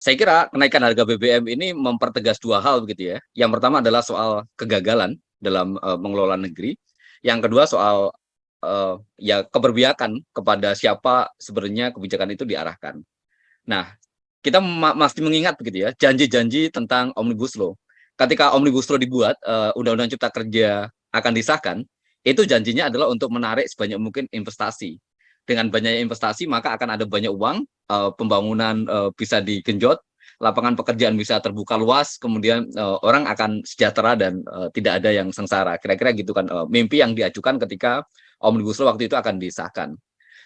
Saya kira kenaikan harga BBM ini mempertegas dua hal begitu ya. Yang pertama adalah soal kegagalan dalam mengelola negeri. Yang kedua soal ya keberpihakan kepada siapa sebenarnya kebijakan itu diarahkan. Nah, kita mesti mengingat begitu ya, janji-janji tentang Omnibus Law. Ketika Omnibus Law dibuat, Undang-Undang Cipta Kerja akan disahkan, itu janjinya adalah untuk menarik sebanyak mungkin investasi. Dengan banyaknya investasi, maka akan ada banyak uang, pembangunan bisa digenjot, lapangan pekerjaan bisa terbuka luas, kemudian orang akan sejahtera dan tidak ada yang sengsara. Kira-kira gitu kan, mimpi yang diajukan ketika Omnibus Law waktu itu akan disahkan.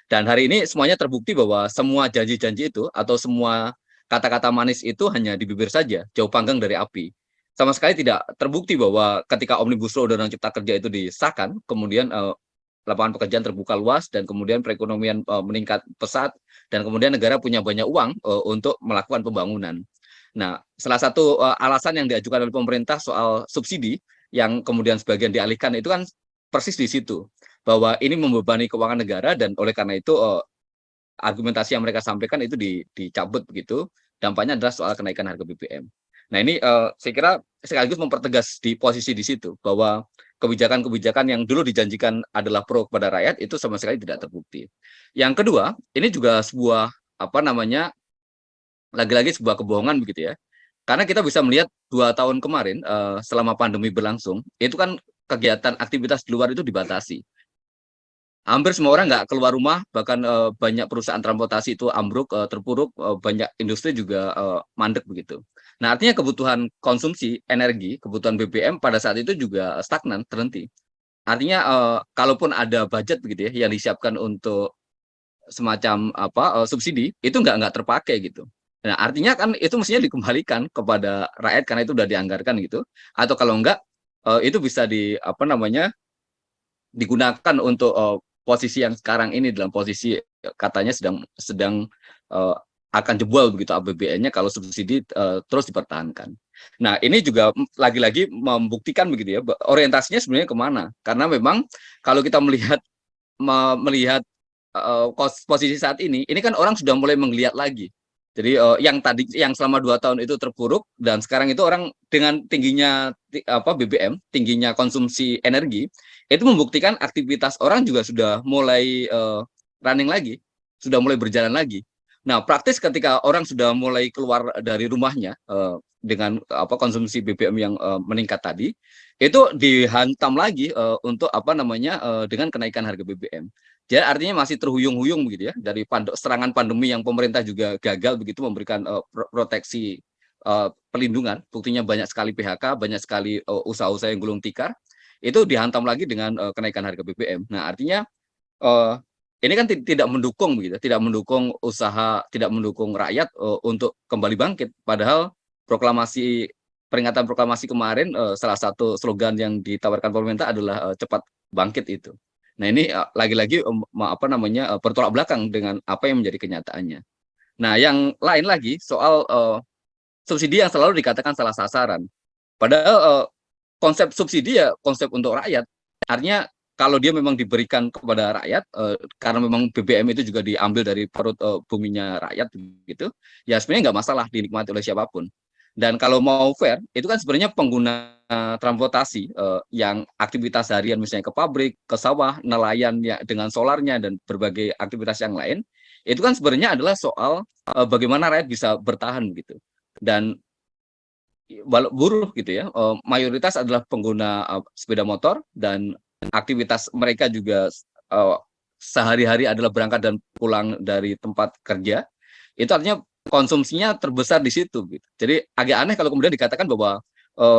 Dan hari ini semuanya terbukti bahwa semua janji-janji itu atau semua kata-kata manis itu hanya di bibir saja, jauh panggang dari api. Sama sekali tidak terbukti bahwa ketika Omnibus Law Undang-Undang Cipta Kerja itu disahkan, kemudian lapangan pekerjaan terbuka luas dan kemudian perekonomian meningkat pesat dan kemudian negara punya banyak uang untuk melakukan pembangunan. Nah, salah satu alasan yang diajukan oleh pemerintah soal subsidi yang kemudian sebagian dialihkan itu kan persis di situ bahwa ini membebani keuangan negara dan oleh karena itu argumentasi yang mereka sampaikan itu dicabut begitu. Dampaknya adalah soal kenaikan harga BBM. Nah ini saya kira sekaligus mempertegas di posisi di situ bahwa kebijakan-kebijakan yang dulu dijanjikan adalah pro kepada rakyat itu sama sekali tidak terbukti. Yang kedua, ini juga sebuah apa namanya lagi-lagi sebuah kebohongan begitu ya. Karena kita bisa melihat 2 tahun kemarin selama pandemi berlangsung itu kan kegiatan aktivitas di luar itu dibatasi. Hampir semua orang nggak keluar rumah, bahkan banyak perusahaan transportasi itu ambruk, terpuruk, banyak industri juga mandek begitu. Nah, artinya kebutuhan konsumsi energi, kebutuhan BBM pada saat itu juga stagnan, terhenti. Artinya kalaupun ada budget begitu ya yang disiapkan untuk semacam apa subsidi itu nggak terpakai gitu. Nah, artinya kan itu mestinya dikembalikan kepada rakyat karena itu sudah dianggarkan gitu. Atau kalau enggak itu bisa di apa namanya digunakan untuk posisi yang sekarang ini dalam posisi katanya sedang sedang uh, akan jebol begitu APBN-nya kalau subsidi terus dipertahankan. Nah ini juga lagi-lagi membuktikan begitu ya orientasinya sebenarnya kemana? Karena memang kalau kita melihat posisi saat ini kan orang sudah mulai menggeliat lagi. Jadi yang selama 2 tahun itu terpuruk dan sekarang itu orang dengan tingginya apa BBM, tingginya konsumsi energi, itu membuktikan aktivitas orang juga sudah mulai running lagi, sudah mulai berjalan lagi. Nah, praktis ketika orang sudah mulai keluar dari rumahnya dengan apa konsumsi BBM yang meningkat tadi, itu dihantam lagi untuk apa namanya dengan kenaikan harga BBM. Jadi artinya masih terhuyung-huyung begitu ya dari serangan pandemi yang pemerintah juga gagal begitu memberikan proteksi pelindungan. Buktinya banyak sekali PHK, banyak sekali usaha-usaha yang gulung tikar. Itu dihantam lagi dengan kenaikan harga BBM. Nah, artinya uh, ini kan tidak mendukung begitu, tidak mendukung usaha, tidak mendukung rakyat untuk kembali bangkit. Padahal proklamasi peringatan proklamasi kemarin salah satu slogan yang ditawarkan pemerintah adalah cepat bangkit itu. Nah ini lagi-lagi apa namanya bertolak belakang dengan apa yang menjadi kenyataannya. Nah yang lain lagi soal subsidi yang selalu dikatakan salah sasaran. Padahal konsep subsidi ya konsep untuk rakyat. Artinya kalau dia memang diberikan kepada rakyat karena memang BBM itu juga diambil dari perut buminya rakyat gitu, ya sebenarnya nggak masalah dinikmati oleh siapapun. Dan kalau mau fair, itu kan sebenarnya pengguna transportasi yang aktivitas harian misalnya ke pabrik, ke sawah, nelayan ya dengan solarnya dan berbagai aktivitas yang lain, itu kan sebenarnya adalah soal bagaimana rakyat bisa bertahan gitu. Dan buruh gitu ya, mayoritas adalah pengguna sepeda motor dan aktivitas mereka juga sehari-hari adalah berangkat dan pulang dari tempat kerja. Itu artinya konsumsinya terbesar di situ gitu. Jadi agak aneh kalau kemudian dikatakan bahwa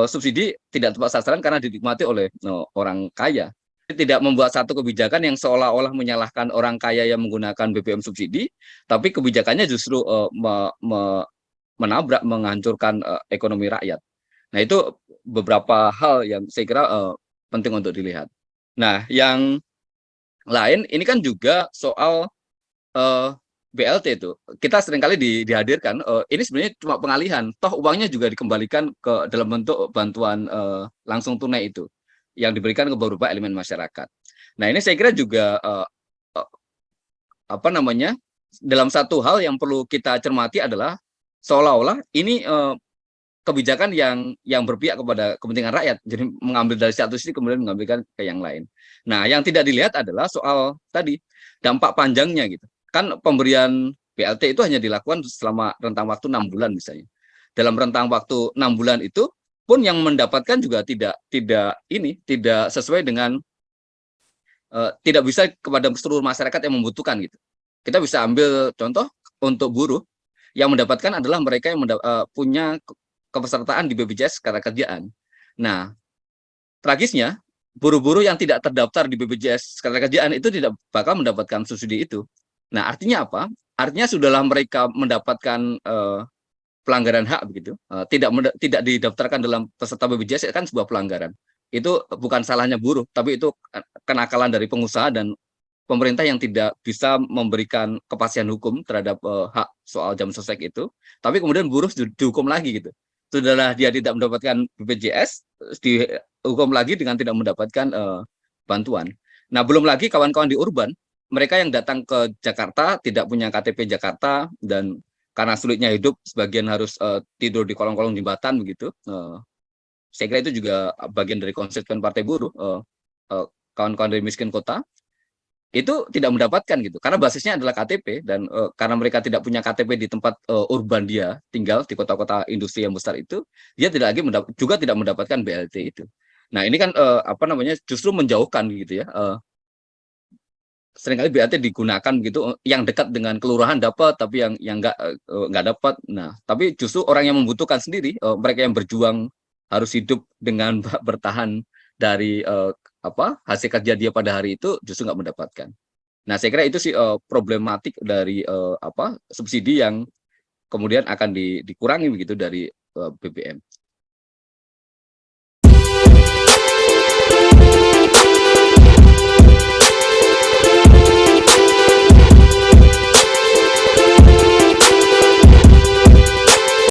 subsidi tidak tepat sasaran karena dinikmati oleh orang kaya. Tidak membuat satu kebijakan yang seolah-olah menyalahkan orang kaya yang menggunakan BBM subsidi, tapi kebijakannya justru menabrak, menghancurkan ekonomi rakyat. Nah itu beberapa hal yang saya kira penting untuk dilihat. Nah yang lain ini kan juga soal uh, BLT itu. Kita seringkali dihadirkan, ini sebenarnya cuma pengalihan, toh uangnya juga dikembalikan ke dalam bentuk bantuan langsung tunai itu, yang diberikan ke beberapa elemen masyarakat. Nah ini saya kira juga apa namanya, dalam satu hal yang perlu kita cermati adalah seolah-olah ini kebijakan yang berpihak kepada kepentingan rakyat. Jadi mengambil dari satu sisi kemudian mengambilkan ke yang lain. Nah, yang tidak dilihat adalah soal tadi dampak panjangnya gitu. Kan pemberian BLT itu hanya dilakukan selama rentang waktu 6 bulan misalnya. Dalam rentang waktu 6 bulan itu pun yang mendapatkan juga tidak sesuai dengan tidak bisa kepada seluruh masyarakat yang membutuhkan gitu. Kita bisa ambil contoh untuk buruh yang mendapatkan adalah mereka yang punya kepesertaan di BPJS Ketenagakerjaan. Nah, tragisnya buruh-buruh yang tidak terdaftar di BPJS Ketenagakerjaan itu tidak bakal mendapatkan subsidi itu. Nah, artinya apa? Artinya sudahlah mereka mendapatkan pelanggaran hak begitu, tidak didaftarkan dalam peserta BPJS kan sebuah pelanggaran. Itu bukan salahnya buruh, tapi itu kenakalan dari pengusaha dan pemerintah yang tidak bisa memberikan kepastian hukum terhadap hak soal jam sostek itu, tapi kemudian buruh dihukum lagi gitu. Sudahlah dia tidak mendapatkan BPJS, dihukum lagi dengan tidak mendapatkan bantuan. Nah, belum lagi kawan-kawan di urban, mereka yang datang ke Jakarta tidak punya KTP Jakarta dan karena sulitnya hidup, sebagian harus tidur di kolong-kolong jembatan begitu. Saya kira itu juga bagian dari konstituen Partai Buruh. Kawan-kawan dari miskin kota itu tidak mendapatkan gitu, karena basisnya adalah KTP dan karena mereka tidak punya KTP di tempat urban dia tinggal di kota-kota industri yang besar itu, dia tidak lagi juga tidak mendapatkan BLT itu. Nah, ini kan justru menjauhkan gitu ya. Seringkali BLT digunakan gitu yang dekat dengan kelurahan dapat tapi yang nggak dapat. Nah, tapi justru orang yang membutuhkan sendiri, mereka yang berjuang harus hidup dengan bertahan dari hasil kerja dia pada hari itu justru nggak mendapatkan. Nah, saya kira itu sih problematik dari subsidi yang kemudian akan dikurangi begitu dari BBM.